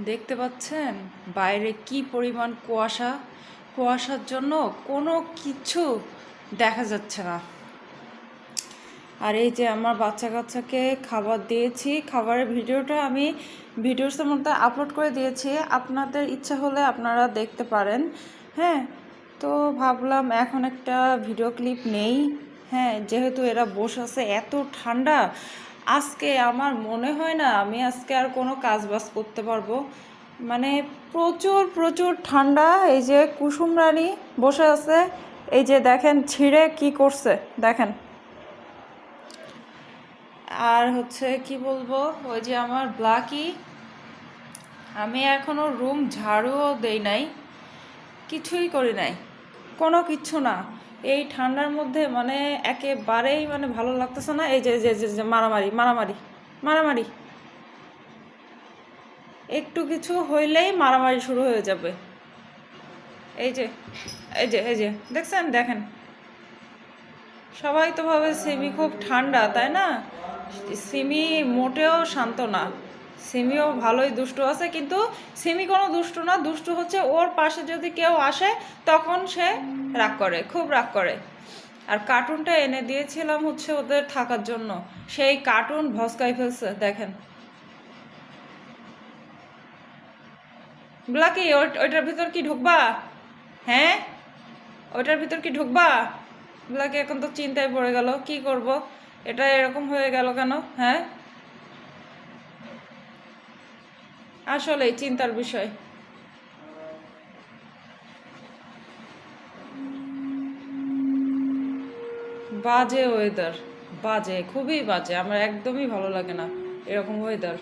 দেখতে পাচ্ছেন বাইরে কি পরিমাণ কুয়াশা। কুয়াশার জন্য কোনো কিছু দেখা যাচ্ছে না। আর এই যে আমার বাচ্চা কাচ্চাকে খাবার দিয়েছি, খাবারের ভিডিওটা আমি ভিডিওসের মধ্যে আপলোড করে দিয়েছি, আপনাদের ইচ্ছা হলে আপনারা দেখতে পারেন। হ্যাঁ, তো ভাবলাম এখন একটা ভিডিও ক্লিপ নেই। হ্যাঁ, যেহেতু এরা বসে আছে, এত ঠান্ডা আজকে, আমার মনে হয় না আমি আজকে আর কোনো কাজ বাজ করতে পারবো। মানে প্রচুর প্রচুর ঠান্ডা। এই যে কুসুম রানী বসে আছে, এই যে দেখেন ছিঁড়ে কি করছে দেখেন। আর হচ্ছে কি বলবো, ওই যে আমার ব্ল্যাকি, আমি এখনো রুম ঝাড়ুও দেই নাই, কিছুই করি নাই, কোনো কিচ্ছু না। এই ঠান্ডার মধ্যে মানে একেবারেই মানে ভালো লাগতেছে না। এই যে যে যে যে মারামারি মারামারি মারামারি, একটু কিছু হইলেই মারামারি শুরু হয়ে যাবে। এই যে এই যে এই যে দেখছেন, দেখেন। সবাই তো ভাবে সিমি খুব ঠান্ডা, তাই না? সিমি মোটেও শান্ত না। সিমিও ভালোই দুষ্টু আছে, কিন্তু সিমি কোনো দুষ্টু না। দুষ্টু হচ্ছে ওর পাশে যদি কেউ আসে তখন সে রাগ করে, খুব রাগ করে। আর কার্টুনটা এনে দিয়েছিলাম হচ্ছে ওদের থাকার জন্য, সেই কার্টুন ভসকাই ফেলছে দেখেন। ব্লাকি, ওইটার ভিতর কি ঢুকবা? হ্যাঁ, ওইটার ভিতর কি ঢুকবা? ব্লাকি এখন তো চিন্তায় পড়ে গেল, কি করব, এটা এরকম হয়ে গেল কেন? হ্যাঁ, আসলেই চিন্তার বিষয়। বাজে ওয়েদার, বাজে, খুবই বাজে। আমার একদমই ভালো লাগে না এরকম ওয়েদার।